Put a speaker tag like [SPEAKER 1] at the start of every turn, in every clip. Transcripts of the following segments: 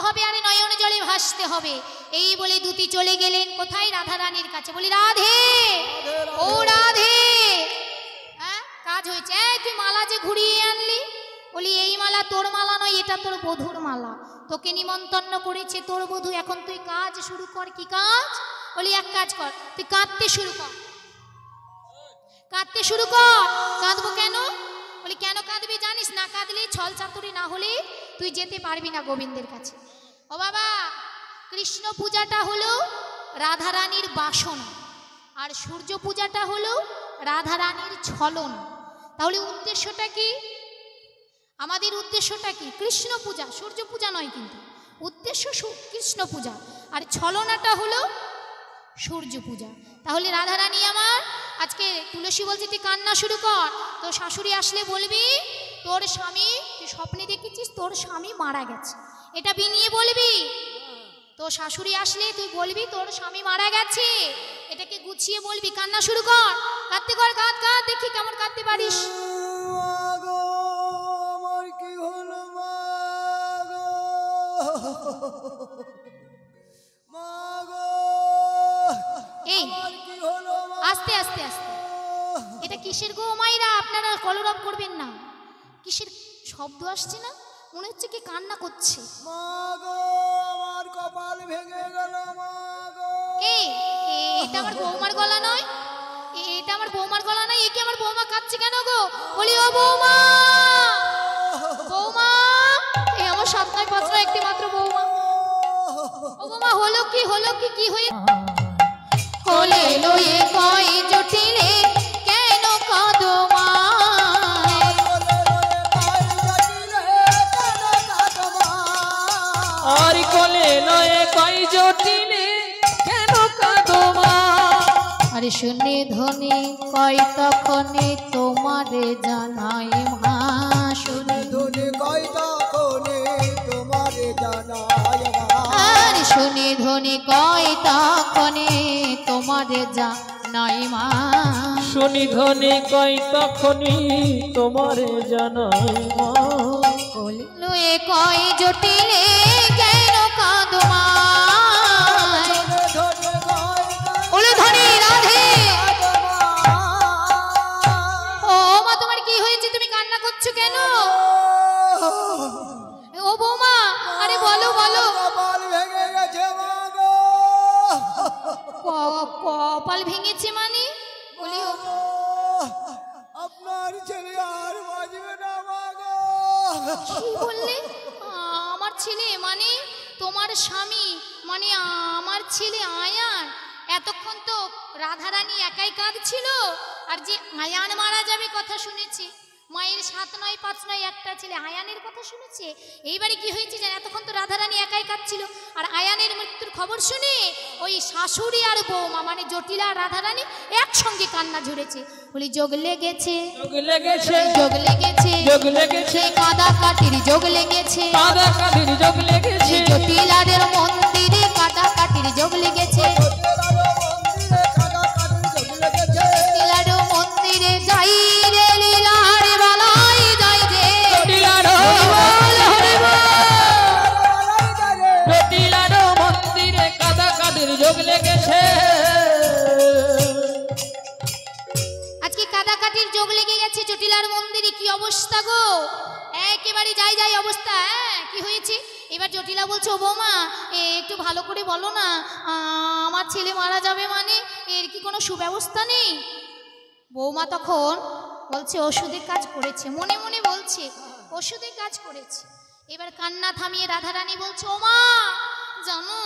[SPEAKER 1] হবে আর নয়ন জলে ভাসতে হবে। এই বলে দুটি চলে গেলেন কোথায়? রাধা রানীর কাছে। বলি রাধে, ও রাধে, হ্যাঁ কাজ হয়েছে। তুই মালা যে ঘুরিয়ে আনলি, বলি এই মালা তোর মালা নয়, এটা তোর বধূর মালা। তোকে নিমন্ত্রণ করেছে তোর বধূ, এখন তুই কাজ শুরু কর। কি কাজ? বলি এক কাজ কর, তুই কাঁদতে শুরু কর। কাঁদতে শুরু কর। কাঁদবো কেন? বলি কেন কাঁদবি জানিস? না কাঁদলে ছল চাতুরি না হলে তুই যেতে পারবি না গোবিন্দের কাছে। ও বাবা, কৃষ্ণ পূজাটা হলো রাধারানীর বাসন, আর সূর্য পূজাটা হলো রাধারানীর ছলন। তাহলে উদ্দেশ্যটা কি? আমাদের উদ্দেশ্যটা কি? কৃষ্ণ পূজা, সূর্য পূজা নয়, কিন্তু উদ্দেশ্য কৃষ্ণ পূজা, আর ছলনাটা হলো সূর্য পূজা। তাহলে রাধারানী আমার আজকে তুলসী বলছে তুই কান্না শুরু কর। তোর শাশুড়ি আসলে বলবি তোর স্বামী, তুই স্বপ্নে দেখেছিস তোর স্বামী মারা গেছে, এটা বিনিয়ে বলবি। তোর শাশুড়ি আসলে তুই বলবি তোর স্বামী মারা গেছে, এটাকে গুছিয়ে বলবি। কান্না শুরু কর, কাঁদতে কর, কাঁদ কাঁদ, দেখি কেমন কাঁদতে পারিস। এই আস্তে আস্তে আস্তে, এটা কিসের গো মাইরা? আপনারা কলরব করবেন না। কিসের শব্দ আসছে না? মনে হচ্ছে কি কান্না করছে।
[SPEAKER 2] আমার কপাল ভেঙে গেল।
[SPEAKER 1] এটা আমার বৌমার গলা নয়, এটা আমার বৌমার গলা নয়। একে আমার বৌমা কাঁদছে কেন গো? বলি ও বৌমা, বৌমা, এই আমার সাত নয় পাঁচ নয় একটি মাত্র বৌমা। ও বৌমা, হলো কি, হলো কি, কি হয়ে? কোলে লয়ে কই জটিলে কেন কাঁদো মা?
[SPEAKER 3] আর কোলে লয়ে কই জটিলে কেন কাঁদো মা?
[SPEAKER 1] আরে শুনে ধ্বনি কয় তখনে তোমারে জানাই মা। শুনে
[SPEAKER 2] ধ্বনি কয় তখনে তোমারে জানাই মা।
[SPEAKER 1] আরে শুনে ধ্বনি কয় তখনে তোমারে জানাই মা।
[SPEAKER 3] শুনি ধ্বনি কয় তখনই তোমারে জানাই মা।
[SPEAKER 1] কোলে লয়ে কয় জটিলে কেন কাঁদো মা? ওলে ধ্বনি রাধে। ও মা, তোমার কি হয়েছে? তুমি কান্না করছো কেন? ও বৌমা, আরে বলো বলো।
[SPEAKER 2] কপাল ভেঙে গেছে মা গো।
[SPEAKER 1] কপাল ভেঙেছে মানে? বলি
[SPEAKER 2] আপনার ছেলে আর বাঁচবে না মা গো।
[SPEAKER 1] কি বললে? আমার ছেলে মানে তোমার স্বামী, মানে আমার ছেলে আয়ান? এতক্ষণ তো রাধারানী একাই কাঁদছিল, আর যে আয়ান মারা যাবে কথা শুনেছে, মায়ের সাত নয় পাঁচ নয় একটা ছেলে, আয়ানের কথা শুনেছে। এইবারে কি হয়েছে জান? এতক্ষণ তো রাধারানী একাই কাঁদছিল, আর আয়ানের মৃত্যুর খবর শুনে ওই শাশুড়ি আর বৌমা মানে জটিলা আর রাধারানী একসঙ্গে কান্না ঝরেছে। বলি যোগ লেগেছে,
[SPEAKER 3] যোগ লেগেছে,
[SPEAKER 1] যোগ লেগেছে,
[SPEAKER 3] যোগ লেগেছে,
[SPEAKER 1] কাদা কাটির যোগ লেগেছে,
[SPEAKER 3] কাদা কাটির যোগ লেগেছে,
[SPEAKER 1] জটিলাদের মন্দিরে কাদা কাটির যোগ লেগেছে। জটিলার মন্দিরে যাই রে লীলার বালাই যাই রে।
[SPEAKER 3] জটিলার মন্দিরে কাদা কাটির যোগ লেগেছে।
[SPEAKER 1] আজকে কাদা কাটির যোগ লেগে গেছে জটিলার মন্দিরে। কি অবস্থা গো, একেবারে যাই যাই অবস্থা। কি হয়েছে? এবার জটিলা বলছে ও বৌমা একটু ভালো করে বলো না, আমার ছেলে মারা যাবে মানে এর কি কোনো সুব্যবস্থা নেই? বৌমা তখন বলছে ওষুধে কাজ করেছে, মনে মনে বলছে ওষুধে কাজ করেছে। এবার কান্না থামিয়ে রাধারানী বলছে ও মা জানো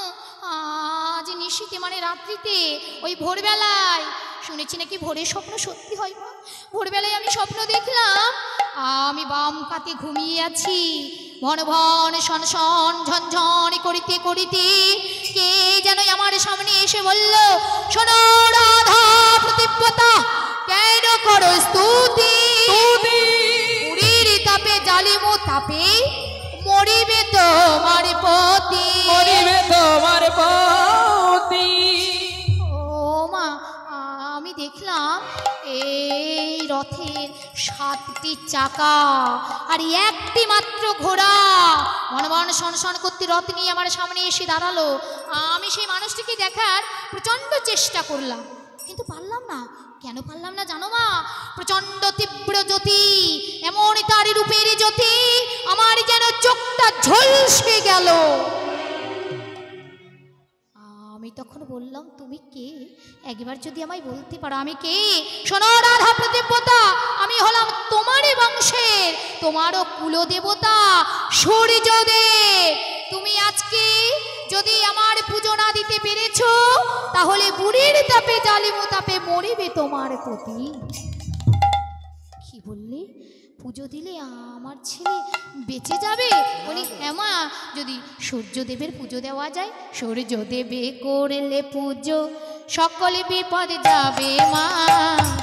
[SPEAKER 1] আজ নিশীতে মানে রাত্রিতে ওই ভোরবেলায় শুনেছি নাকি ভোরের স্বপ্ন সত্যি হয় মা। ভোরবেলায় আমি স্বপ্ন দেখলাম আমি বাম কাতে ঘুমিয়ে আছি, ভন ভন শন শন ঝনঝন করিতে করিতে কে যেন আমার সামনে এসে বলল শোনো রাধা প্রতিব্রতা কেন করো স্তুতি, পুরীর তাপে জালিমো তাপে মরিবে তোমার পতি,
[SPEAKER 3] মরিবে তোমার পতি।
[SPEAKER 1] ও মা আমি দেখলাম এই রথের 7টি চাকা আর একটি মাত্র ঘোড়া, বন বন শন করতে রথ নিয়ে আমার সামনে এসে দাঁড়ালো। আমি সেই মানুষটিকে দেখার প্রচণ্ড চেষ্টা করলাম, কিন্তু পারলাম না। কেন পারলাম না জানো মা? প্রচণ্ড তীব্র জ্যোতি, এমন তার রূপের জ্যোতি, আমার যেন চোখটা ঝলসে গেল। আমি তখন বললাম, তুমি কে? একবার যদি আমায় বলতে পারো আমি কে? শোনো রাধা প্রতিপতা, আমি হলাম তোমারই বংশের, তোমারও কুলদেবতা সূর্যদেব। তুমি আজকে যদি আমার পুজো না দিতে পেরেছো, তাহলে বুড়ির তাপে জালিমু তাপে মরিবে তোমার পতি। কি বললে? পুজো দিলে আমার ছেলে বেঁচে যাবে? বলি হ্যাঁ মা, যদি সূর্যদেবের পুজো দেওয়া যায়, সূর্যদেবে করলে পুজো সকলে বিপদে যাবে মা,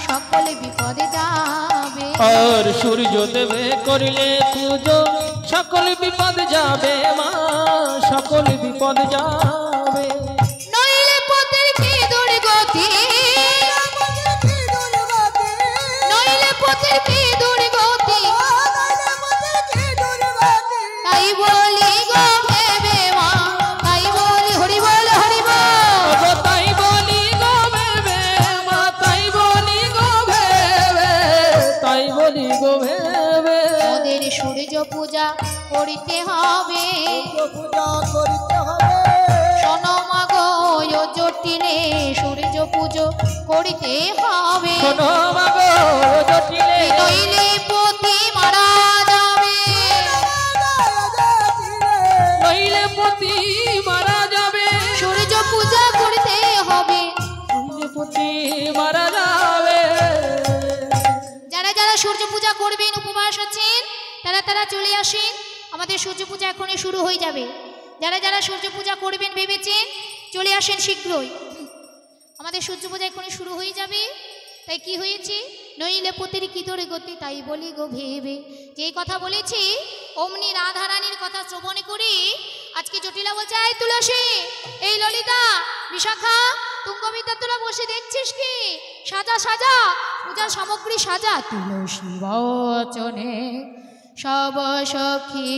[SPEAKER 1] সকলে বিপদে যাবে।
[SPEAKER 3] আর সূর্যদেবে করিলে পুজো সকলে বিপদ যাবে মা, সকলে বিপদ যাবে।
[SPEAKER 1] নইলে পথের কি দুর্গতি, নইলে পথের কি দুর্গতি, তাই বলি গো ভেবে মা, তাই বলি হরি বল হরি বল,
[SPEAKER 3] তাই বলি গো ভেবে মা, তাই বলি গো ভেবে, তাই বলি গো ভেবে।
[SPEAKER 1] ওদের সূর্য পূজা করিতে হবে,
[SPEAKER 2] পূজা করিতে হবে।
[SPEAKER 1] শোনো মা গো জটিলে সূর্য পুজো করিতে হবে।
[SPEAKER 3] শোনো মা গো জটিলে,
[SPEAKER 1] নইলে পতি মারা যাবে,
[SPEAKER 3] নইলে পতি মারা যাবে,
[SPEAKER 1] সূর্য পূজা করতে হবে।
[SPEAKER 3] নইলে পতি মারা যাবে।
[SPEAKER 1] যারা যারা সূর্য পূজা করবেন, উপবাস আছেন, তারা তারা চলে আসেন, আমাদের সূর্য পূজা এখনই শুরু হয়ে যাবে। যারা যারা সূর্য পূজা করবেন ভেবেছেন, চলে আসেন শীঘ্রই, আমাদের সূর্য পূজা এখনই শুরু হয়ে যাবে। তাই কি হয়েছে? নইলে পতির কি তোর গতি, তাই বলি গো ভেবে। যে কথা বলেছি অমনি রাধারানীর কথা শ্রবণ করে আজকে জটিলা বলছে, এই তুলসী, এই ললিতা, বিশাখা, তুঙ্গবিদ্যা, তোরা বসে দেখছিস কি? সাজা সাজা, পূজার সামগ্রী সাজা। তুলসী বচনে সব সখী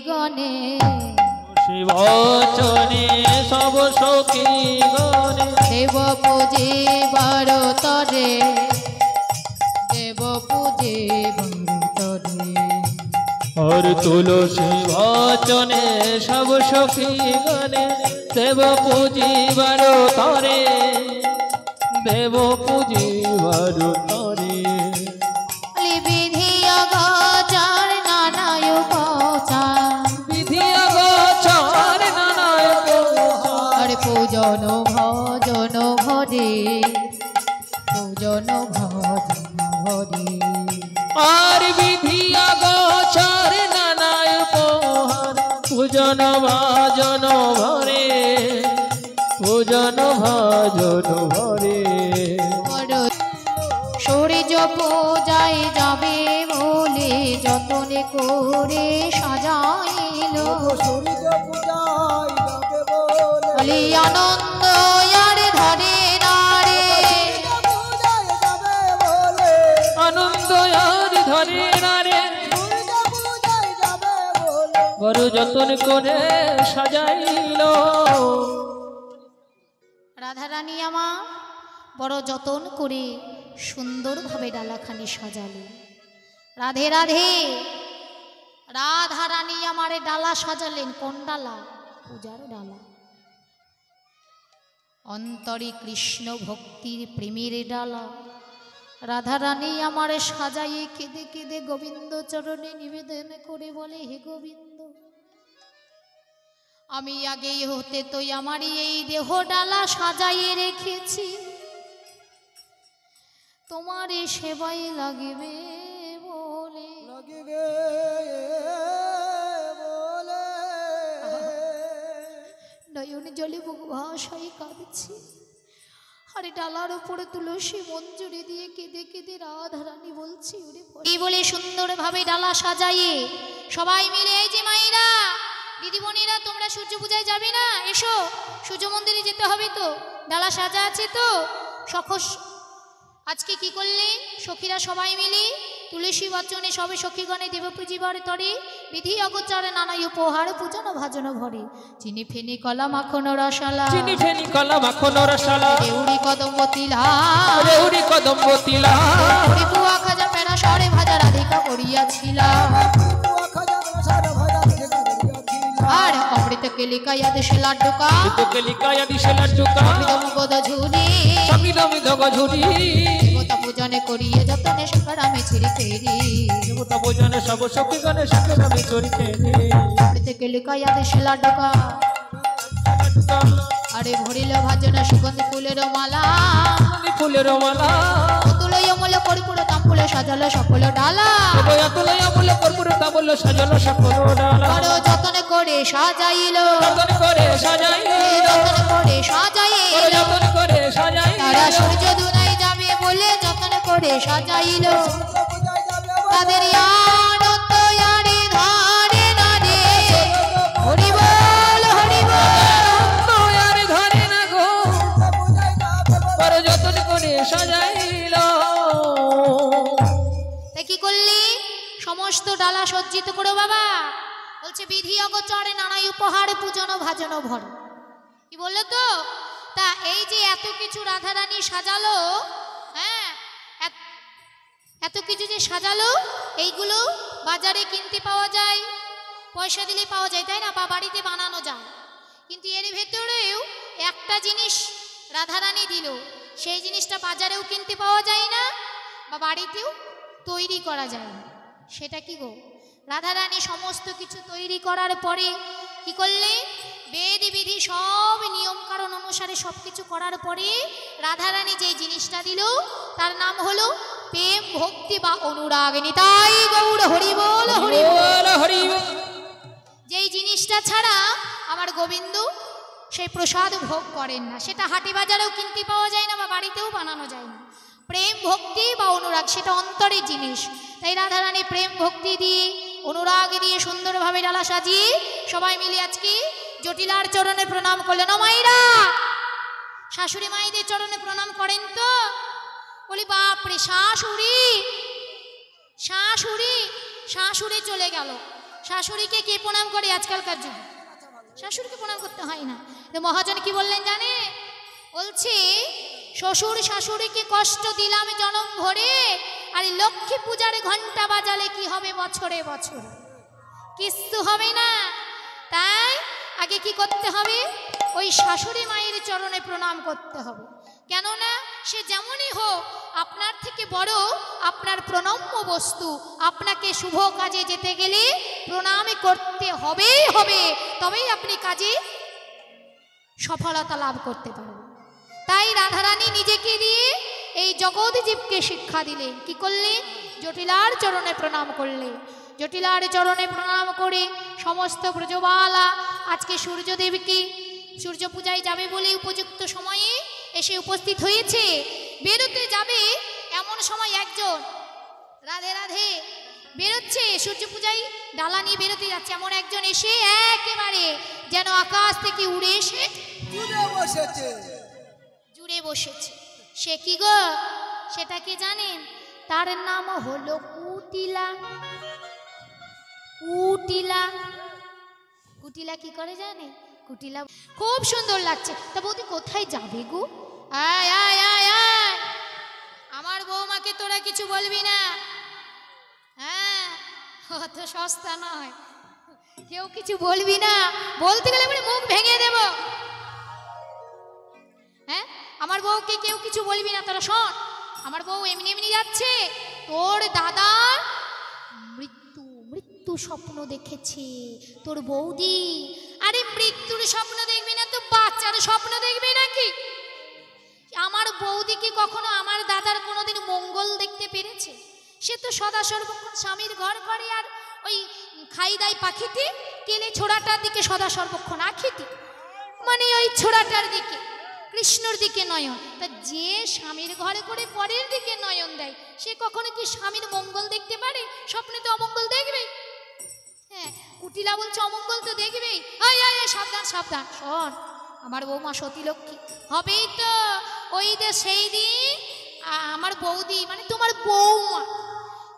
[SPEAKER 1] গণে,
[SPEAKER 3] শিবচনে সব সখী গণে,
[SPEAKER 1] দেব পূজে বারো তরে, দেব পূজে বারো তরে।
[SPEAKER 3] আর তুলসী বচনে সব সখী গণে, দেব পূজিবার তরে, দেব পূজিবার তরে।
[SPEAKER 1] বিধি অগোচর নানায় উপচার,
[SPEAKER 3] বিধি অগোচর নানায় উপচার।
[SPEAKER 1] আর পূজন ভজন ভরে, পূজন ভজন ভরে।
[SPEAKER 3] আর বিধি অগোচর নানায় উপহার, পূজন ভাজন ভরে, পূজন ভাজন ভরে।
[SPEAKER 1] সূর্য পূজায় যাবে বলে যতনে করে সাজাইল,
[SPEAKER 2] সূর্য পূজায় যাবে বলে
[SPEAKER 1] বলি আনন্দ আর ধরে নারে,
[SPEAKER 2] পূজায় যাবে বলে
[SPEAKER 3] আনন্দ আর ধরে না রে,
[SPEAKER 2] সূর্য পূজায় যাবে বলে
[SPEAKER 3] বড় যতন করে সাজাইল।
[SPEAKER 1] রাধারানী আমার বড় যতন করে সুন্দরভাবে ডালাখানি সাজালো। রাধে রাধে। রাধারানী আমার ডালা সাজালেন। কোন ডালা? পূজার ডালা। অন্তরে কৃষ্ণ ভক্তির প্রেমের ডালা। রাধারানী আমার সাজাইয়ে কেঁদে কেঁদে গোবিন্দ চরণে নিবেদন করে বলে, হে গোবিন্দ, আমি আগেই হতে তোই আমারই এই দেহ ডালা সাজাইয়ে রেখেছি, তোমার এই সেবাই লাগবে বলে।
[SPEAKER 2] লাগিবে বলে
[SPEAKER 1] নয়ন জলে বুক ভাষায় কাঁদছি। আরে ডালার উপরে তুলসী মঞ্জুরি দিয়ে কেঁদে কেঁদে রাধারানী বলছি, এই বলে সুন্দরভাবে ডালা সাজাইয়ে সবাই মিলে, এই যে মায়েরা, দিদিমণিরা, তোমরা সূর্য পূজায় যাবে না? এসো, সূর্য মন্দিরে যেতে হবে তো, ডালা সাজা আছে তো। আজকে কি করলে? সখীরা সবাই মিলে তুলসী বচনে সবে সখীগণে দেব পুজিবার তরে বিধি অগোচরে নানাই উপহার পূজন ভাজন ভরে চিনি ফেনি কলা মাখন রসালা
[SPEAKER 3] চিনি ফেনি কলা মাখন রসালা
[SPEAKER 1] দেউরি কদম্ব তিলা
[SPEAKER 3] রেউরি কদম্ব তিলা
[SPEAKER 1] হরিপুয়া খাজা পেড়া সরে ভাজা রাধিকা করিয়াছিলাম আর অমৃত কেলিকা ইয়াদেশে লাড্ডুকা
[SPEAKER 3] তো কেলিকায়া দিশে লাড্ডুকা
[SPEAKER 1] বিদমগদ ঝুলি
[SPEAKER 3] সঙ্গীতম দগ ঝুরি
[SPEAKER 1] দেবতা পূজনে করিয়ে যতনে সকারামে ছিড়ি ফেরি
[SPEAKER 3] দেবতা ভোজনে সব সখী গণে সখী নামে চরিতে
[SPEAKER 1] অমৃত কেলিকা ইয়াদেশে লাড্ডুকা আরে ভরিল ভাজনা সুগন্ধি ফুলের মালা
[SPEAKER 3] ফুলের মালা
[SPEAKER 1] তুলই অমল কর্পূর তাম্বুলে সাজালো সকল ডালা
[SPEAKER 3] তুলাই আমূল কর্পূর তাম্বুল সাজালো সকল ডালা
[SPEAKER 1] বড় যতনে করে সাজাইল
[SPEAKER 3] যতন করে সাজাইল
[SPEAKER 1] যতনে করে সাজাইল
[SPEAKER 3] যতন করে সাজাইল
[SPEAKER 1] তারা সূর্য দুনাই যাবে বলে যতনে করে সাজাইল তাদের আনন্দ ইয়ারে ধারে না রে হরি বল হরি বল
[SPEAKER 3] আর ধরে না গো বড় যতন করে সাজাইল
[SPEAKER 1] তা কি করলি সমস্ত ডালা সজ্জিত করো বাবা বলছে বিধি অগোচরে নানাই উপহার পূজন ভাজন ভর কি বললো তো তা এই যে এত কিছু রাধারানী সাজালো হ্যাঁ এত কিছু যে সাজালো এইগুলো বাজারে কিনতে পাওয়া যায় পয়সা দিলে পাওয়া যায় তাই না বা বাড়িতে বানানো যায় কিন্তু এর ভেতরেও একটা জিনিস রাধারানী দিল সেই জিনিসটা বাজারেও কিনতে পাওয়া যায় না বা বাড়িতেও তৈরি করা যায় না সেটা কি গো রাধারানী সমস্ত কিছু তৈরি করার পরে কি করলে বেদ বিধি সব নিয়ম কারণ অনুসারে সব কিছু করার পরে রাধারানী যেই জিনিসটা দিল তার নাম হলো প্রেম ভক্তি বা অনুরাগ নিতাই গৌর হরি বল হরি বল
[SPEAKER 3] হরি
[SPEAKER 1] যেই জিনিসটা ছাড়া আমার গোবিন্দ সেই প্রসাদ ভোগ করেন না সেটা হাটে বাজারেও কিনতে পাওয়া যায় না বা বাড়িতেও বানানো যায় না প্রেম ভক্তি বা অনুরাগ সেটা অন্তরের জিনিস তাই রাধারানী প্রেম ভক্তি দিয়ে অনুরাগ দিয়ে সুন্দরভাবে ডালা সাজিয়ে সবাই মিলে আজকে জটিলার চরণে প্রণাম করলেন ও মাইরা শাশুড়ি মাইদের চরণে প্রণাম করেন তো বলি বাপরে শাশুড়ি শাশুড়ি শাশুড়ি চলে গেল শাশুড়িকে কে প্রণাম করে আজকালকার যুগে শাশুড়িকে প্রণাম করতে হয় না মহাজন কি বললেন জানে বলছে শ্বশুর শাশুড়িকে কষ্ট দিলাম জনম ভরে আর লক্ষ্মী পূজার ঘন্টা বাজালে কি হবে বছরে বছরে কিছু হবে না তাই আগে কি করতে হবে ওই শাশুড়ি মায়ের চরণে প্রণাম করতে হবে কেননা সে যেমনই হোক আপনার থেকে বড় আপনার প্রণম্য বস্তু আপনাকে শুভ কাজে যেতে গেলে প্রণাম করতে হবেই হবে তবেই আপনি কাজে সফলতা লাভ করতে পারবেন তাই রাধারানী নিজেকে দিয়ে এই জগৎজীবকে শিক্ষা দিলেন কি করলেন জটিলার চরণে প্রণাম করলেন জটিলার চরণে প্রণাম করে সমস্ত ব্রজবালা আজকে সূর্যদেবকে সূর্য পূজায় যাবে বলে উপযুক্ত সময়ে এসে উপস্থিত হয়েছে বেরোতে যাবে এমন সময় একজন রাধে রাধে বেরোচ্ছে সূর্য পূজায় ডালা নিয়ে বেরোতে যাচ্ছে এমন একজন এসে একেবারে যেন আকাশ থেকে উড়ে এসে জুড়ে বসেছে সে কি গো সেটা কে জানেন তার নাম হলো কুটিলা কুটিলা কুটিলা কি করে জানে কুটিলা খুব সুন্দর লাগছে তা বৌদি কোথায় যাবে গো আয় আয় আয় আয় আমার বৌমাকে তোরা কিছু বলবি না হ্যাঁ অত সস্তা নয় কেউ কিছু বলবি না বলতে গেলে মানে মুখ ভেঙে দেব হ্যাঁ আমার বউকে কেউ কিছু বলবি না তোরা শোন আমার বউ এমনি এমনি যাচ্ছে তোর দাদার মৃত্যু মৃত্যু স্বপ্ন দেখেছে তোর বৌদি আরে মৃত্যুর স্বপ্ন দেখবি না তো বাচ্চার স্বপ্ন দেখবে নাকি আমার বৌদি কি কখনো আমার দাদার কোনোদিন মঙ্গল দেখতে পেরেছে সে তো সদা সর্বক্ষণ স্বামীর ঘর করে আর ওই খাই দাই পাখিতে কেলে ছোড়াটার দিকে সদা সর্বক্ষণ আখিতে মানে ওই ছোড়াটার দিকে কৃষ্ণর দিকে নয়ন তা যে স্বামীর ঘরে করে পরের দিকে নয়ন দেয় সে কখনো কি স্বামীর মঙ্গল দেখতে পারে স্বপ্নে তো অমঙ্গল দেখবে হ্যাঁ কুটিলা বলছে অমঙ্গল তো দেখবেই আয় আয় সাবধান সাবধান শোন আমার বৌমা সতীলক্ষ্মী হবেই তো ওই যে সেই দিন আমার বৌদি মানে তোমার বৌমা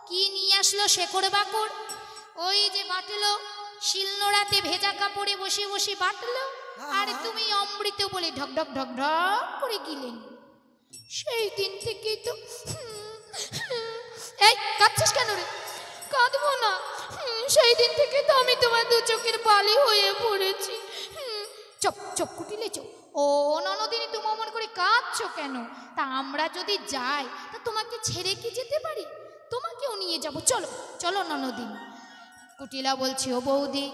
[SPEAKER 1] কি নিয়ে আসলো শেকড় বাকড়, ওই যে বাটলো শিলনোড়াতে ভেজা কাপড়ে বসে বসে বাটলো, আর তুমি অমৃত বলে ঢক ঢক ঢক ঢক করে গিলেন। সেই দিন থেকেই তো এই কাঁদছিস কেন রে? কাঁদবো না, সেই দিন থেকে তো আমি তোমার দু চোখের বালি হয়ে পড়েছি। চপ চপ কুটিলে চপ। ও ননদিনী, তুমি অমন করে কাঁদছো কেন? তা আমরা যদি যাই তা তোমাকে ছেড়ে কি যেতে পারি? তোমাকেও নিয়ে যাব, চলো চলো ননদিনী। কুটিলা বলছি, ও বৌদি,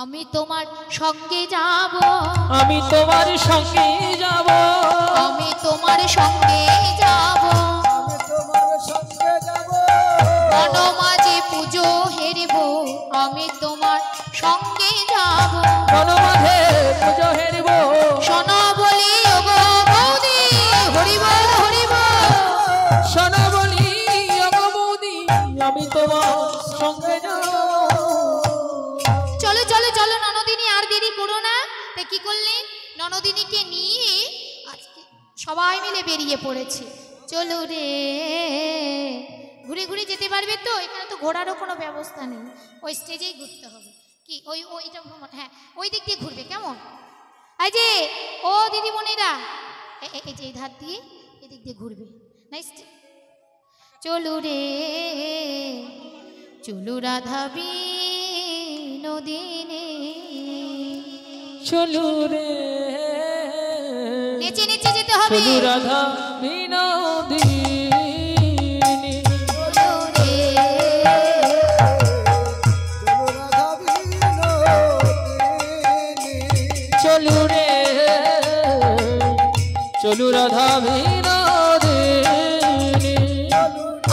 [SPEAKER 1] আমি তোমার সঙ্গে যাব,
[SPEAKER 3] আমি তোমার সঙ্গে যাব,
[SPEAKER 1] আমি তোমার সঙ্গে যাব,
[SPEAKER 2] আমি তোমার সঙ্গে যাব,
[SPEAKER 1] বনমাঝে পুজো হেরব, আমি তোমার সঙ্গে যাব,
[SPEAKER 3] বনমাঝে পুজো হেরব,
[SPEAKER 1] শোনো বলি ও গো বৌদি, হরি বল হরি বল।
[SPEAKER 3] শোনো বলি ও গো বৌদি, আমি তোমার সঙ্গে যাব।
[SPEAKER 1] চলো চলো চলো ননদিনী, আর দেরি করো না। তা কি করলে? ননদিনীকে নিয়ে আজকে সবাই মিলে বেরিয়ে পড়েছে। চলো রে, ঘুরে ঘুরে যেতে পারবে তো? এখানে তো ঘোরারও কোনো ব্যবস্থা নেই, ওই স্টেজেই ঘুরতে হবে। কি ওইটা হ্যাঁ, ওই দিক দিয়ে ঘুরবে, কেমন? এই যে ও দিদিমণিরা, এই যে এই ধার দিয়ে এদিক দিয়ে ঘুরবে। চলো রে, চলো রাধা বিনোদিনী,
[SPEAKER 3] চলু রে,
[SPEAKER 1] নেচে নেচে যেতে হবে।
[SPEAKER 3] চলু রাধা বিনোদিনী,
[SPEAKER 1] চলো রে,
[SPEAKER 2] চলো রাধা বিনোদিনী,
[SPEAKER 3] চলু রে, চলু রাধা বিনোদিনী।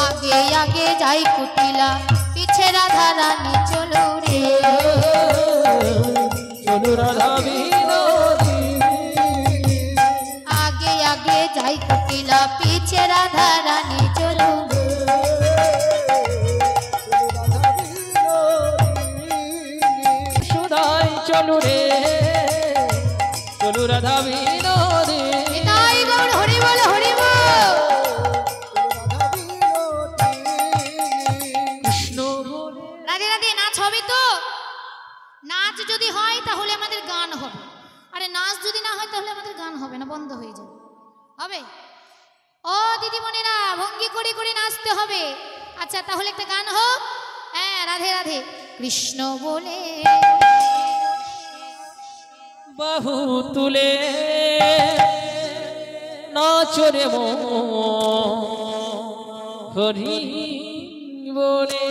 [SPEAKER 1] আগে আগে যাই কুটিলা, পিছে রাধা রানী, চলো রে,
[SPEAKER 3] চলু রাধা বিনোদিনী।
[SPEAKER 1] আগে আগে যাই কুটিলা, পিছে রাধা রানী, চলো রে।
[SPEAKER 3] সুধাই চলু রে, চলু রাধা বিনোদিনী।
[SPEAKER 1] তাই গৌর হরি বল হরি বল।
[SPEAKER 3] কৃষ্ণ বলে
[SPEAKER 1] রাধে রাধে। নাচ হবে তো? নাচ যদি হয় তাহলে আমাদের গান হবে, আরে নাচ যদি না হয় তাহলে আমাদের গান হবে না, বন্ধ হয়ে যাবে। হবে? ও দিদিমণিরা, ভঙ্গি করে করে নাচতে হবে। আচ্ছা তাহলে একটা গান হোক। হ্যাঁ, রাধে রাধে। কৃষ্ণ বলে
[SPEAKER 3] বাহু তুলে নাচরে মন, হরি বলে।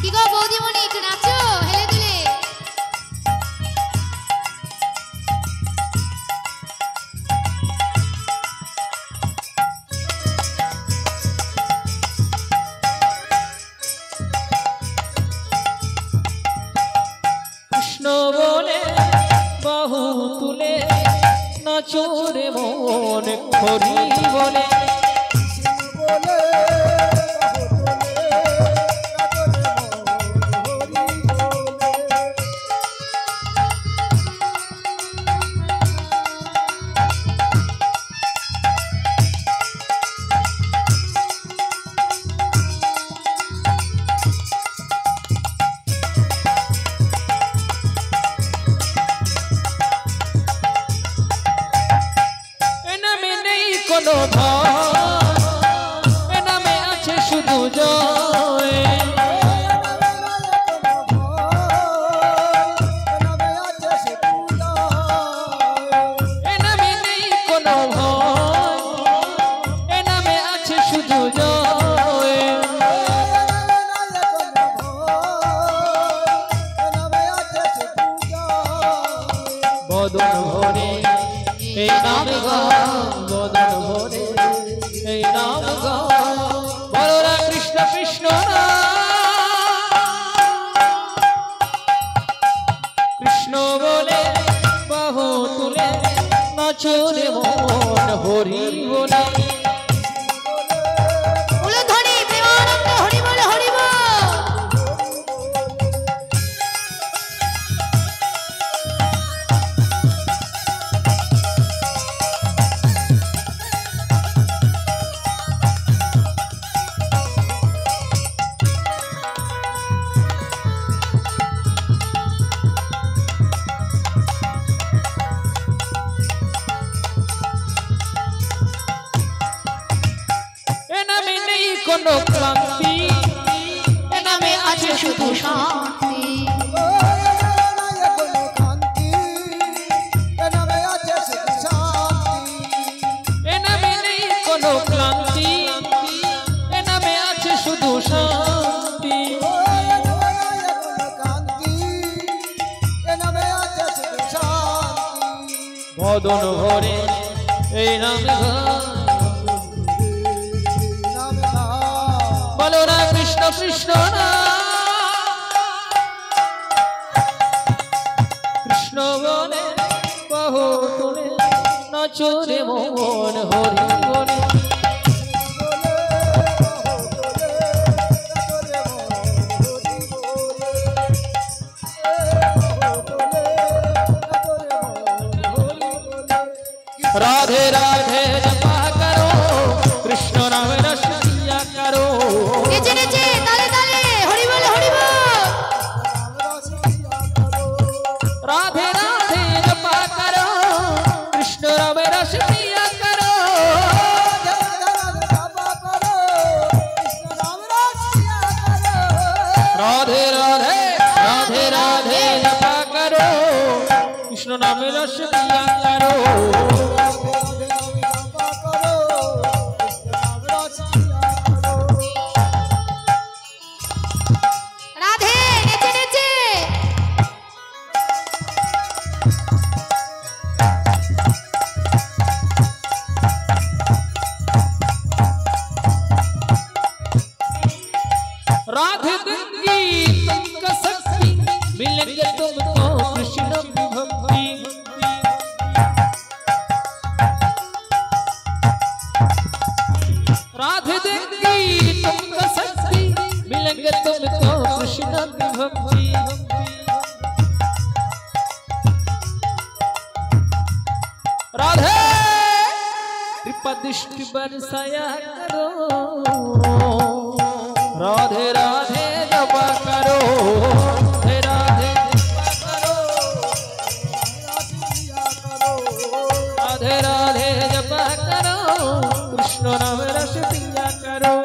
[SPEAKER 1] কি গো বৌদিমণি, একটু নাচো হেলে দুলে।
[SPEAKER 3] কৃষ্ণ বলে বাহু তুলে নাচরে মন, হরি বলে। এ নামে নেই কোনো ভয়, এ নামে আছে শুধু জয়। এ নামে নেই কোনো ভয়, এ নামে আছে শুধু জয়। বদন ভরে এই নাম গাও, বদন ভরে এই নাম গাও, বলরা কৃষ্ণ কৃষ্ণ কৃষ্ণ বলে বাহু তুলে নাচরে মন, হরি বলে।
[SPEAKER 1] উলুধ্বনি প্রেমানন্দ হরি বল হরি
[SPEAKER 3] মদন ভরে এই নাম বলো না কৃষ্ণ কৃষ্ণ না কৃষ্ণ বলে বহু তুলে নচরে মন হরি বলে राधे राधे जपा करो कृष्ण नाम रस पिया करो
[SPEAKER 1] नेचे नेचे ताले ताले हरि बोल
[SPEAKER 3] राधे राधे जपा करो कृष्ण नाम रस पिया करो राधे राधे राधे राधे जपा करो कृष्ण नाम रस पिया करो राधे गंगी तुमका शक्ति मिलेंगे तुमको कृष्ण की भक्ति राधे गंगी तुमका शक्ति मिलेंगे तुमको कृष्ण की भक्ति राधे कृपा दृष्टि बरसाया करो राधे राधे जपा करो राधे राधे जपा करो राधे राधे जपा करो कृष्ण नाम रस पिया करो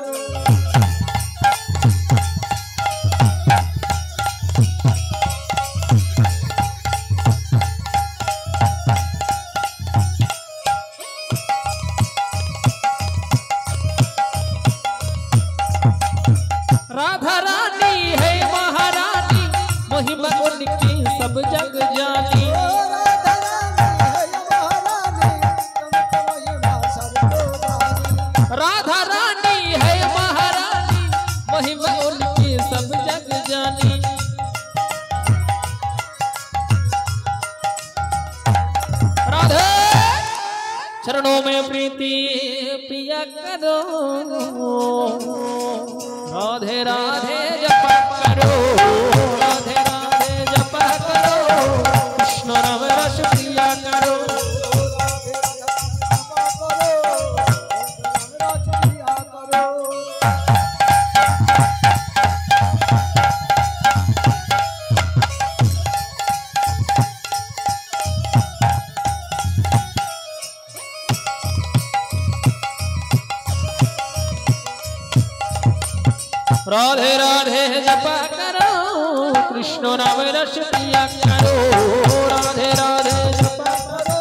[SPEAKER 3] राधा रानी है महारानी महिमा उनकी सब जग जानी राधा रानी है महारानी महिमा उनकी सब जग जानी राधे चरणों में प्रीति पिया करो राधे राधे जपा करो राधे राधे जपा करो कृष्ण नाम रस पिया करो राधे राधे जपा करो कृष्ण नाम रस पिया करो राधे राधे जपा करो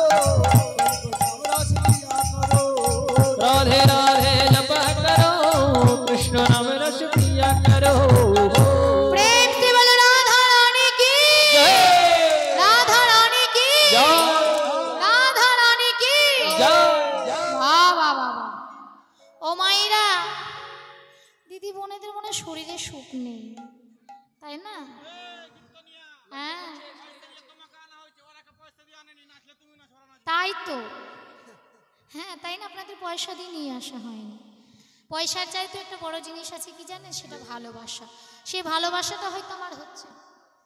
[SPEAKER 3] राधे राधे जपा करो कृष्ण नाम रस पिया करो
[SPEAKER 1] प्रेम से बोलो राधा रानी की
[SPEAKER 3] जय
[SPEAKER 1] राधा रानी की
[SPEAKER 3] जय
[SPEAKER 1] राधा रानी की
[SPEAKER 3] जय
[SPEAKER 1] वाह वाह वाह ও মাইরা দিদি বোনেদের মনে শরীরে সুখ নেই তাই না হ্যাঁ তাই তো হ্যাঁ তাই না আপনাদের পয়সা দিয়ে নিয়ে আসা হয়নি পয়সার চাইতে একটা বড় জিনিস আছে কি জানেন সেটা ভালোবাসা সেই ভালোবাসাটা হয়তো আমার হচ্ছে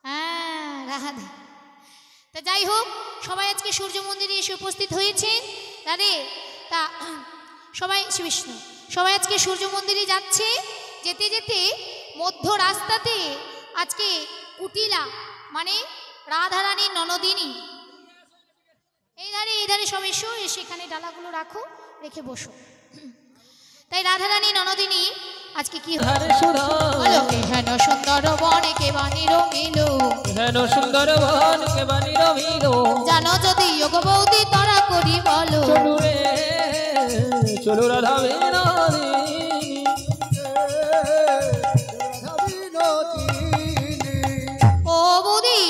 [SPEAKER 1] হ্যাঁ রাধে তা যাই হোক সবাই আজকে সূর্য মন্দিরে এসে উপস্থিত হয়েছেন রাধে তা সবাই বিষ্ণু সবাই আজকে সূর্য মন্দিরে যাচ্ছে যেতে যেতে মধ্য রাস্তাতে আজকে কুটিলা মানে রাধারানীর ননদিনী এই ধারে সব এসো এসে এখানে ডালাগুলো রাখো রেখে বসো তাই রাধারানী ননদিনী আজকে কি বলো হেন সুন্দর বনে কে বাণী রঙিল
[SPEAKER 3] হেন সুন্দর বন কে বাণী রঙিল
[SPEAKER 1] জানো যদি যোগ বৌদি তারা করি বলো
[SPEAKER 3] চলু রে চলু রাধা বিনোদিনী
[SPEAKER 1] ও বৌদি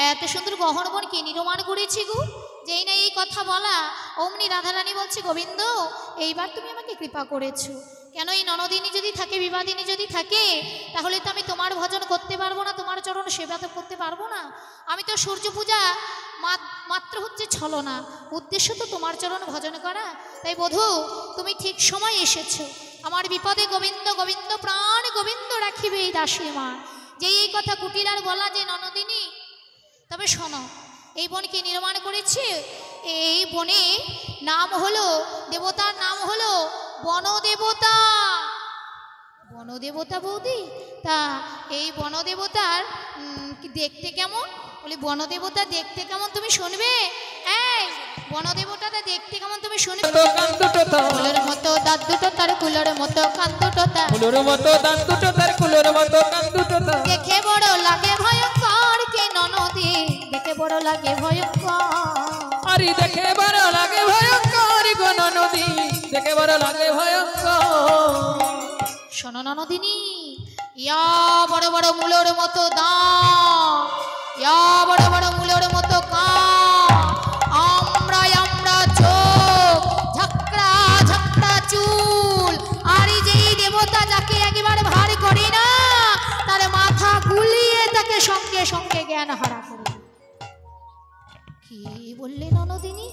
[SPEAKER 1] এত সুন্দর গহন বন কে নির্মাণ করেছে গো যেই না এই কথা বলা অমনি রাধারানী বলছে, গোবিন্দ এইবার তুমি আমাকে কৃপা করেছো। কেন এই ননদিনী যদি থাকে, বিবাদিনী যদি থাকে, তাহলে তো আমি তোমার ভজন করতে পারবো না, তোমার চরণ সেবা তো করতে পারবো না। আমি তো সূর্য পূজা মাত্র হচ্ছে ছলনা, উদ্দেশ্য তো তোমার চরণ ভজন করা। তাই বধূ তুমি ঠিক সময় এসেছো, আমার বিপদে গোবিন্দ গোবিন্দ প্রাণ গোবিন্দ রাখিবে এই দাসী মা। যেই এই কথা কুটিলার বলা যে ননদিনী, তবে শোনো, এই বনকে নির্মাণ করেছে, এই বনে নাম হলো, দেবতার নাম হলো বনদেবতা। বনদেবতা বৌদি, তা এই বনদেবতার দেখতে কেমন? বলি বনদেবতা দেখতে কেমন তুমি শুনবে? এই বনদেবতাটা দেখতে কেমন তুমি শুনবে? কুলোর মতো দাঁত দুটো তার, কুলোর মতো কান দুটো তার,
[SPEAKER 3] কুলোর মতো দাঁত দুটো তার, কুলোর মতো কান দুটো তার।
[SPEAKER 1] দেখে বড় লাগে ভয়ঙ্কর কে ননদী, দেখে বড় লাগে ভয়ঙ্কর।
[SPEAKER 3] আরে দেখে বড় লাগে ভয়ঙ্কর গো ননদী, দেখে বড় লাগে ভয়ঙ্কর।
[SPEAKER 1] শোনো ননদিনী, ইয়া বড় বড় মূলর মতো দাঁত, ইয়া বড় বড় মূলর মতো কান, আমরা আমরা চোখ, ঝাঁকড়া ঝাঁকড়া চুল। আর এই যে দেবতা যাকে একবার ভার করি না, তার মাথা গুলিয়ে তাকে সঙ্গে সঙ্গে জ্ঞান হারা করে। কি বললে ননদিনী?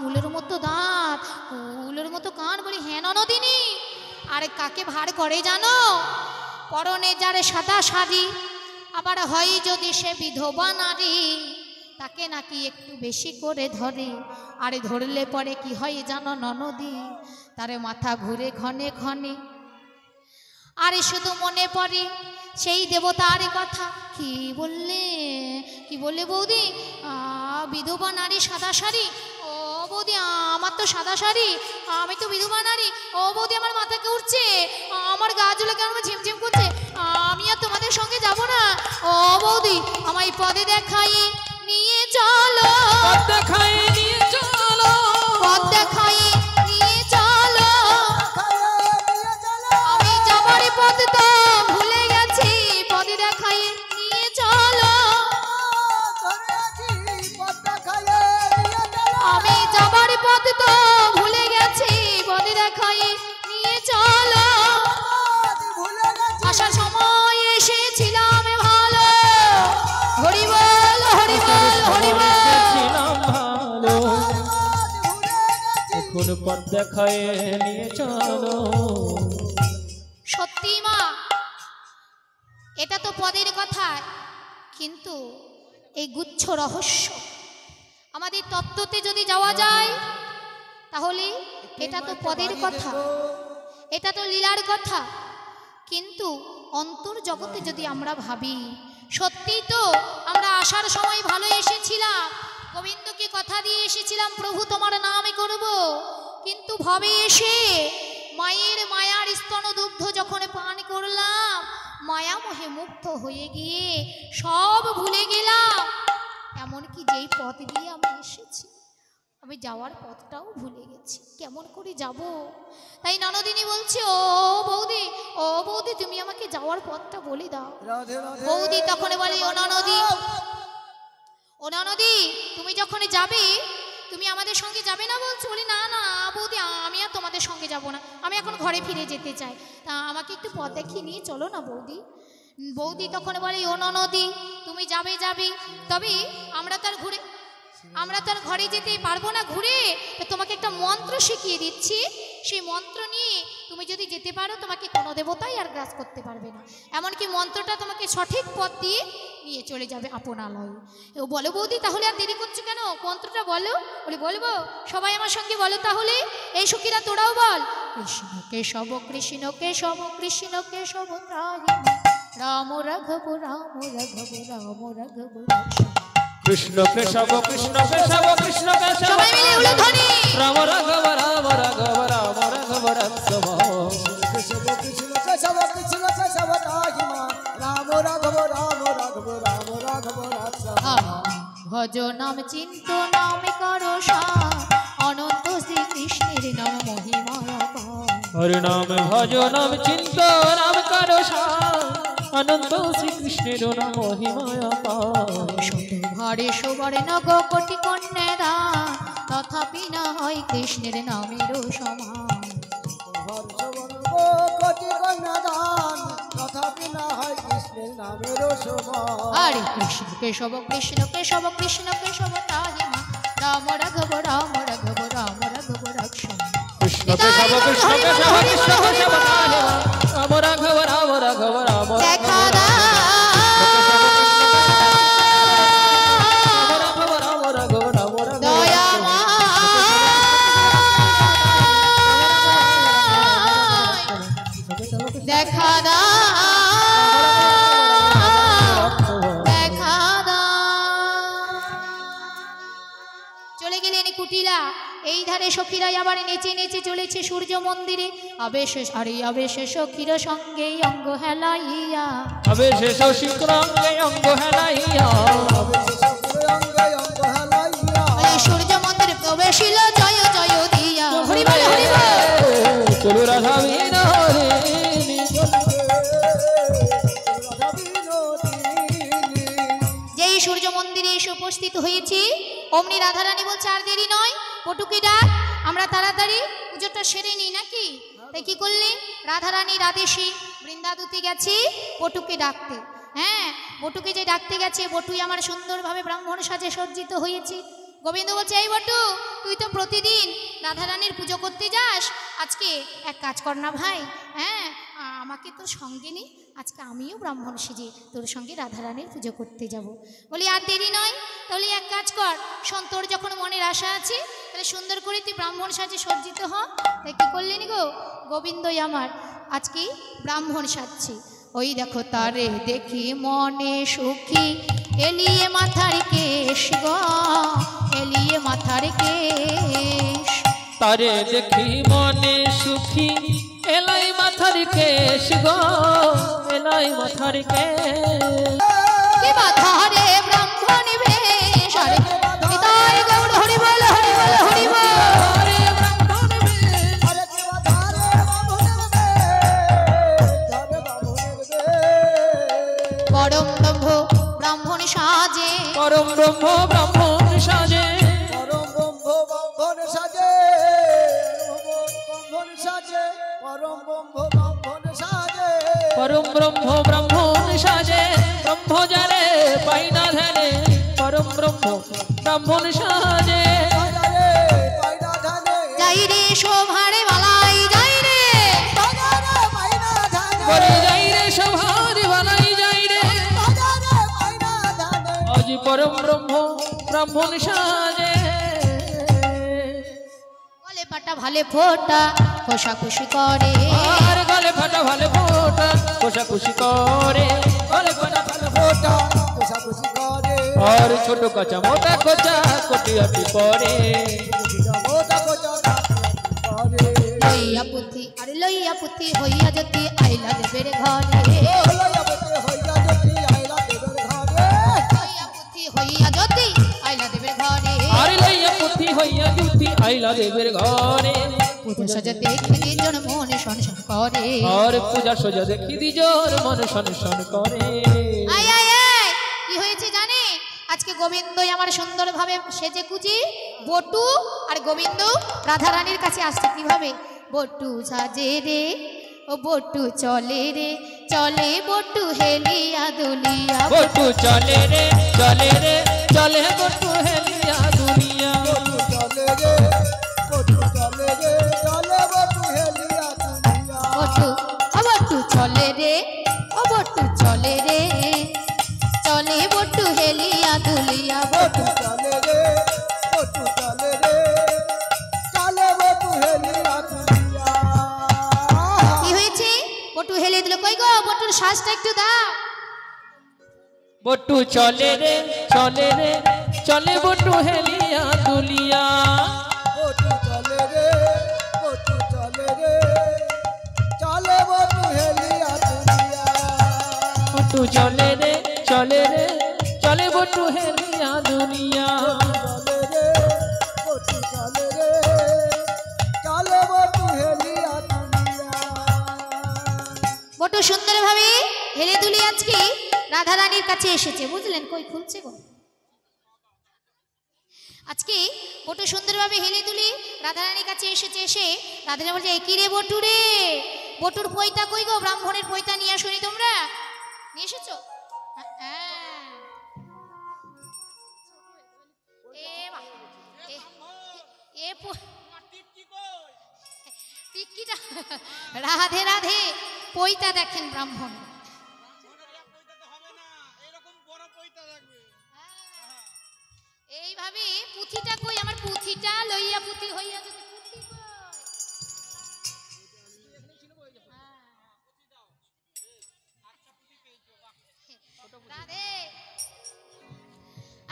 [SPEAKER 1] মূলের মতো দাঁত, মূলের মতো কান। বলি হ্যাঁ ননদিনী। আরে কাকে ভার করে জানো? পরনে যারে সাদা শাড়ি, আবার হয় যদি সে বিধবা নারী, তাকে নাকি একটু বেশি করে ধরে। আরে ধরলে পরে কি হয় জানো ননদী? তারে মাথা ঘুরে ক্ষণে ক্ষণে, আরে শুধু মনে পড়ে সেই দেবতার কথা। কি বললে, কি বললে বৌদি? বিধবা নারী সাদা শাড়ি? ও বৌদি আমার তো সাদা শাড়ি, আমি তো বিধবা নারী। ও বৌদি আমার মাথাকে উঠছে, আমার গা জুলে কেমন ঝিমঝিম করছে, আমি আর তোমাদের সঙ্গে যাব না। ও বৌদি আমায় পদে দেখাই নিয়ে চলো,
[SPEAKER 3] পথ দেখাই নিয়ে চলো,
[SPEAKER 1] পদ দেখাই নিয়ে চলো। আমি যাবার পথ তো ভুলে গেছি, পদে দেখাই নিয়ে চলো। আমি যাবার পথ তো ভুলে গেছি, পদে দেখাই নিয়ে চলো। আসার সময় এসেছিলাম ভালো, হরি বল হরি বল হরি বল।
[SPEAKER 3] ছিলাম ভালো, এখন পথ দেখায় নিয়ে চলো।
[SPEAKER 1] সত্যি মা, এটা তো পদের কথা, কিন্তু এই গুচ্ছ রহস্য আমাদের তত্ত্বতে যদি যাওয়া যায়, তাহলে এটা তো পদের কথা, এটা তো লীলার কথা। কিন্তু অন্তর জগতে যদি আমরা ভাবি, সত্যি তো আমরা আসার সময় ভালো এসেছিলাম, গোবিন্দকে কথা দিয়ে এসেছিলাম প্রভু তোমার নামে করব, কিন্তু ভবে এসে মায়ের মায়ার স্তন দুগ্ধ যখন পান করলাম, মায়া মোহে মুগ্ধ হয়ে গিয়ে সব ভুলে গেলাম। এমনকি যেই পথ দিয়ে আমি এসেছি, আমি যাওয়ার পথটাও ভুলে গেছি, কেমন করে যাব? তাই ননদিনী বলছে, ও বৌদি, ও বৌদি তুমি আমাকে যাওয়ার পথটা বলে দাও। বৌদি তখন বলে, ও ননদি, ও ননদি তুমি যখন যাবে, তুমি আমাদের সঙ্গে যাবে না বলছো? বলি না না বৌদি, আমি আর তোমাদের সঙ্গে যাব না, আমি এখন ঘরে ফিরে যেতে চাই, তা আমাকে একটু পথ দেখিয়ে নিয়ে চলো না বৌদি। বৌদি তখন বলে, ও ননদি তুমি যাবে যাবে, তবে আমরা তার ঘরে যেতে পারবো না ঘুরে, তো তোমাকে একটা মন্ত্র শিখিয়ে দিচ্ছি, সেই মন্ত্র নিয়ে তুমি যদি যেতে পারো, তোমাকে কোনো দেবতাই আর গ্রাস করতে পারবে না, এমনকি মন্ত্রটা তোমাকে সঠিক পথ দিয়ে নিয়ে চলে যাবে আপনালয়। ও বলো বৌদি তাহলে আর দেরি করছো কেন, মন্ত্রটা বলো। বলি বলবো, সবাই আমার সঙ্গে বলো তাহলে। এই সখীরা তোরাও বল, কৃষ্ণ কেশব কৃষ্ণ কেশব কৃষ্ণ কেশব রাম রাঘব রাম রাঘব রাম রাঘব
[SPEAKER 3] কৃষ্ণ কেশব কৃষ্ণ কেশব কৃষ্ণ কেশব,
[SPEAKER 1] সবাই মিলে উলুধ্বনি,
[SPEAKER 3] রাম রাঘব রাম রাঘব রাম রাঘব রাঘব।
[SPEAKER 2] কেশব কৃষ্ণ কেশব কৃষ্ণ কেশব রাহিমা, রাম রাঘব রাম রাঘব রাম রাঘব রাঘব।
[SPEAKER 1] ভজ নাম চিন্ত নাম করো সার, অনন্ত শ্রীকৃষ্ণের নাম মহিমা।
[SPEAKER 3] হরি নাম ভজ নাম চিন্ত নাম করো সার, অনন্ত শ্রীকৃষ্ণের নাম মহিমায় অপার।
[SPEAKER 1] ভারে সবারে নগ কোটি কন্যা তথাপি না হয় কৃষ্ণের নামের সমান।
[SPEAKER 2] কোটি কন্যাদান তথাপি না হয় কৃষ্ণের নামের সমান।
[SPEAKER 1] হরে কৃষ্ণ কেশব কৃষ্ণ কেশব কৃষ্ণ কেশব তাহিমা রাম রাঘব রাম রাঘব রাম রাঘব রাক্ষণ।
[SPEAKER 3] কৃষ্ণ কেশব কৃষ্ণ কেশব কৃষ্ণ কেশব তাহিমা রাম রাঘব রাম রাঘব রাম
[SPEAKER 1] দেখা দা দেখা দা দেখা দা। চলে গেলেন কুটিলা। এই ধারে সখীরা আবার নেচে নেচে চলেছে সূর্য মন্দিরে। আবেশে সারি আবেশে সখীর সঙ্গে অঙ্গ হেলাইয়া
[SPEAKER 3] আবেশে সশিক্রাঙ্গে অঙ্গ হেলাইয়া
[SPEAKER 1] সূর্য মন্দিরে প্রবেশিল জয় জয় দিয়া। হরি বল হরি বল।
[SPEAKER 3] চলু রাধা বিনোদিনী
[SPEAKER 1] যেই সূর্য মন্দিরে এসে উপস্থিত হয়েছি অমনি রাধারানী বলছে আর দেরি নয়, পটুকে ডাক, আমরা তাড়াতাড়ি পুজোটা সেরে নিই নাকি। তাই কি করলেন, রাধারানীর আদেশে বৃন্দাদুতে গেছি পটুকে ডাকতে। হ্যাঁ, বটুকে যে ডাকতে গেছে, বটুই আমার সুন্দরভাবে ব্রাহ্মণ সাজে সজ্জিত হয়েছে। গোবিন্দ বলছে, এই বটু, তুই তো প্রতিদিন রাধারানীর পুজো করতে যাস, আজকে এক কাজ কর না ভাই। হ্যাঁ, আমাকে তোর সঙ্গে নি, আজকে আমিও ব্রাহ্মণ সেজে তোর সঙ্গে রাধারানীর পুজো করতে যাব। বলি আর দেরি নয়, তাহলে এক কাজ কর, শোন, তোর যখন মনের আশা আছে তাহলে সুন্দর করে তুই ব্রাহ্মণ সাজে সজ্জিত হ। তাই কি করলেন গো, গোবিন্দই আমার আজকে ব্রাহ্মণ সাজছে। ওই দেখো তারে দেখি মনে সুখী, এলিয়ে মাথার কেশ গো, এলিয়ে মাথার কেশ।
[SPEAKER 3] তারে দেখি মনে সুখী, এলাই মাথার কেশ গো, এলাই মাথার কেশ।
[SPEAKER 1] কি মাথারে ব্রাহ্মণ বেশ, আরে নিতাই গৌর হরি বল হরি বল হরি বল। পরম ব্রহ্ম ব্রাহ্মণ সাজে,
[SPEAKER 3] পরম ব্রহ্ম ব্রাহ্মণ সাজে,
[SPEAKER 2] পরম ব্রহ্ম ব্রাহ্মণ সাজে, ব্রাহ্মণ সাজে, পরম ব্রহ্ম ব্রাহ্মণ সাজে,
[SPEAKER 3] পরম ব্রহ্ম ব্রাহ্মণ সাজে, ব্রহ্ম জানে পাই না ধ্যানে, পরম ব্রহ্ম ব্রাহ্মণ সাজে।
[SPEAKER 1] যাই রে শোভারে বালাই, যাই রে
[SPEAKER 3] বলে যাই রে সভারে বালাই, যাই রে আজ পরম ব্রহ্ম ব্রাহ্মণ সাজে।
[SPEAKER 1] গলে পাটা ভালে ফোটা কষাকষি করে,
[SPEAKER 3] আর গলে ফাটা ভালো ফোটা কোষাকুষি করে, গলে ফাটা ভালো ফোটা
[SPEAKER 2] কোষাকুষি করে,
[SPEAKER 3] আর ছোট কচা মোটা কচা কটিয়াটি পরে।
[SPEAKER 2] মোটা কোচা করে,
[SPEAKER 1] লইয়া পুথি আরে লইয়া পুথি হইয়া যদি আইলা দেবের ঘরে,
[SPEAKER 2] লইয়া পুথি হইয়া যদি আইলা দেবের ঘরে,
[SPEAKER 1] লইয়া পুথি হইয়া যদি আইলা দেবের ঘরে।
[SPEAKER 3] আর লইয়া পুথি হইয়া দুথি আইলা দেবের ঘরে,
[SPEAKER 1] পূজা সাজা দেখি জন মনে সংসার করে।
[SPEAKER 3] আর পূজা সোজা দেখি দিজোর মন সনসন করে।
[SPEAKER 1] আয় আয় আয়, কি হয়েছে জানে, আজকে গোবিন্দই আমার সুন্দরভাবে সেজে কুচি, বটু আর গোবিন্দ রাধারানীর কাছে আসছে কিভাবে, বটু সাজে রে ও বটু চলে রে, চলে বটু হেলিয়া দুলিয়া।
[SPEAKER 3] বটু চলে রে চলে রে চলে, বটু হেলিয়া দুনিয়া।
[SPEAKER 2] চলে রে, বটু চলে রে, চলে বটু হেলিয়া দুনিয়া।
[SPEAKER 1] বটু ও বটু চলে রে, ও বটু চলে রে, চলে বটু হেলিয়া দুলিয়া।
[SPEAKER 2] বটু চলে রে, বটু চলে রে, চলে বটু হেলিয়া দুনিয়া।
[SPEAKER 1] কি হয়েছে, বটু হেলে দিল, কই গো বটুর শ্বাসটা একটু দাও।
[SPEAKER 3] বটু চলে রে চলে রে চলে, বটু হেলিয়া দুলিয়া।
[SPEAKER 2] বটু চলে রে, বটু চলে রে, চলে বটু হেলিয়া দুনিয়া।
[SPEAKER 3] বটু চলে রে চলে রে চলে, বটু হেলিয়া দুনিয়া।
[SPEAKER 2] চলে রে, বটু চলে রে, চলে বটু হেলিয়া দুনিয়া।
[SPEAKER 1] বটু সুন্দরভাবে হেলে দুলে আজকে রাধা রানীর কাছে এসেছে, বুঝলেন? কই খুলছে গো। আজকে বটু সুন্দরভাবে হেলে দুলে রাধারানীর কাছে এসেছে। এসে রাধারানী বলছে, একই রে বটু রে, বটুর পৈতা কই গো? ব্রাহ্মণের পৈতা নিয়ে আসনি তোমরা? নিয়ে এসেছো? রাধে রাধে, পৈতা দেখেন ব্রাহ্মণ। এইভাবে পুঁথিটা কই? আমার পুঁথিটা লইয়া পুঁথি হইয়া যদি পুঁথি কই। রাধে,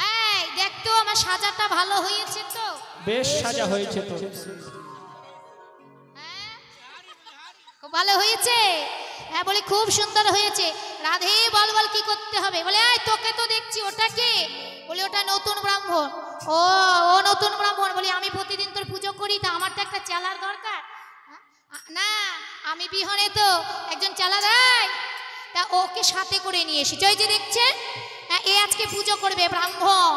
[SPEAKER 1] এই দেখ তো আমার সাজাটা ভালো হয়েছে তো?
[SPEAKER 3] বেশ সাজা হয়েছে তো।
[SPEAKER 1] খুব ভালো হয়েছে। হ্যাঁ বলে খুব সুন্দর হয়েছে। রাধে বল বল কি করতে হবে? বলে আয় তোকে তো দেখছি, ওটা কে? বলে ওটা নতুন ব্রাহ্মণ। ও ও নতুন ব্রাহ্মণ। বলি আমি প্রতিদিন তোর পুজো করি, তা আমার তো একটা চেলার দরকার। না আমি বিহনে তো একজন চেলা দেয়, তা ওকে সাথে করে নিয়ে এসেছি। ওই যে দেখছেন, হ্যাঁ এ আজকে পুজো করবে ব্রাহ্মণ।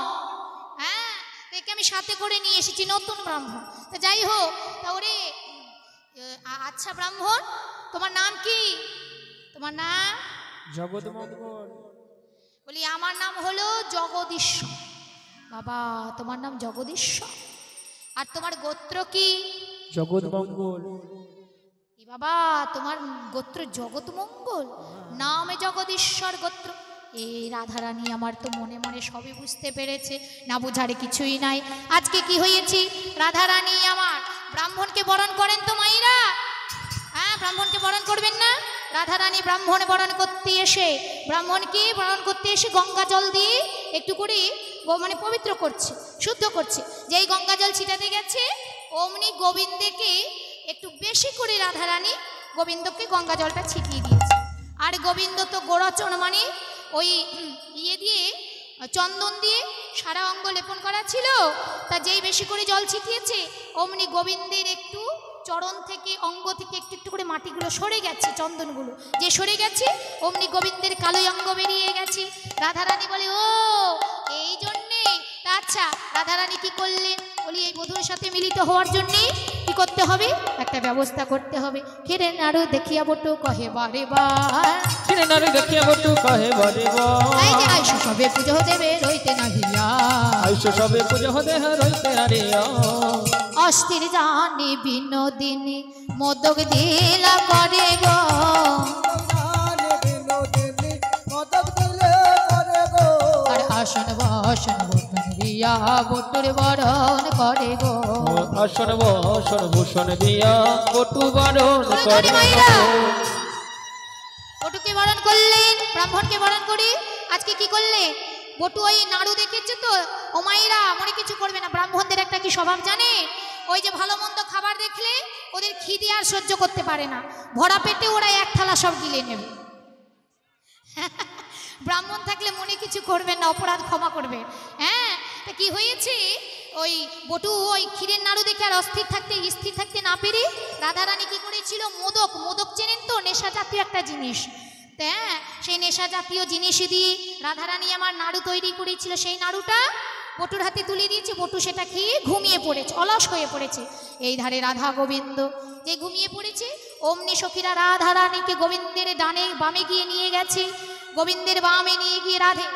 [SPEAKER 1] হ্যাঁ একে আমি সাথে করে নিয়ে এসেছি, নতুন ব্রাহ্মণ। তা যাই হোক, তা ওরে আচ্ছা ব্রাহ্মণ তোমার নাম কি? তোমার নাম?
[SPEAKER 3] জগৎমঙ্গল।
[SPEAKER 1] বলি আমার নাম হলো জগদীশ্বর। বাবা তোমার নাম জগদীশ্বর, আর তোমার গোত্র কি?
[SPEAKER 3] জগৎমঙ্গল।
[SPEAKER 1] বাবা তোমার গোত্র জগৎমঙ্গল, নামে জগদীশ্বর গোত্র। এই রাধারানী আমার তো মনে মনে সবই বুঝতে পেরেছে, না বুঝারে কিছুই নাই। আজকে কি হয়েছে? রাধারানী আমার ব্রাহ্মণকে বরণ করেন তো মাইরা? হ্যাঁ ব্রাহ্মণকে বরণ করবেন না? রাধারানী ব্রাহ্মণ বরণ করতে এসে, ব্রাহ্মণকে বরণ করতে এসে গঙ্গা জল দিয়ে একটু করে মানে পবিত্র করছে, শুদ্ধ করছে। যেই গঙ্গা জল ছিটাতে গেছে, অমনি গোবিন্দকে একটু বেশি করে রাধারানী গোবিন্দকে গঙ্গা জলটা ছিটিয়ে দিয়েছে। আর গোবিন্দ তো গোরচন মানে ওই ইয়ে দিয়ে, চন্দন দিয়ে সারা অঙ্গ লেপন করা ছিল। তা যেই বেশি করে জল ছিটিয়েছে, অমনি গোবিন্দের একটু চরণ থেকে, অঙ্গ থেকে একটু একটু করে মাটিগুলো সরে গেছে, চন্দনগুলো যে সরে গেছে, অমনি গোবিন্দের কালো অঙ্গ বেরিয়ে গেছে। রাধারানী বলে ও এই জন্যে। তা আচ্ছা রাধারানী কি করলেন? বলি এই বধূর সাথে মিলিত হওয়ার জন্যে কি করতে হবে? একটা ব্যবস্থা করতে হবে। খেরে নাড়ু দেখিয়া বটু কহে বারে বার,
[SPEAKER 3] খেরে নাড়ু দেখিয়া বটু কহে বারে বার,
[SPEAKER 1] এই যে আইসো সবে পুজো দেবে রইতে না হিয়া,
[SPEAKER 3] আইসো সবে পুজো দেহ রইতে না রিয়া।
[SPEAKER 1] অস্থির জানি বিনোদিনী মোদক দিলা করে গো, আর আসন বসন ভূষণ দিয়া বটুর বরণ করে গো,
[SPEAKER 3] আসন বসন ভূষণ দিয়া বটু বরণ করে।
[SPEAKER 1] বটুকে বরণ করলেন, ব্রাহ্মণকে বরণ করে আজকে কি করলেন? বটু ওই নাড়ু দেখেছে তো, ও মাইরা মনে কিছু করবে না। ব্রাহ্মণদের একটা কি স্বভাব জানে? ওই যে ভালো মন্দ খাবার দেখলে ওদের খিদে আর সহ্য করতে পারে না, ভরা পেটে ওরা এক থালা সব গিলে নেবে। ব্রাহ্মণ থাকলে মনে কিছু করবেন না, অপরাধ ক্ষমা করবে। হ্যাঁ তা কি হয়েছে? ওই বটু ওই ক্ষীরের নাড়ু দেখে আর স্থির থাকতে না পেরে রাধারানী কি করেছিল? মোদক, মোদক চেনেন তো, নেশা জাতীয় একটা জিনিস। হ্যাঁ সেই নেশা জাতীয় জিনিস দিয়ে রাধারানী আমার নাড়ু তৈরি করেছিল। সেই নাড়ুটা বটুর হাতে তুলে দিয়েছে, বটু সেটা খেয়ে ঘুমিয়ে পড়েছে, অলস হয়ে পড়েছে। এই ধারে রাধা গোবিন্দ যে ঘুমিয়ে পড়েছে, অমনি সখীরা রাধারানীকে গোবিন্দের ডানে বামে গিয়ে নিয়ে গেছে। গোবিন্দের বামে নিয়ে গিয়ে রাধে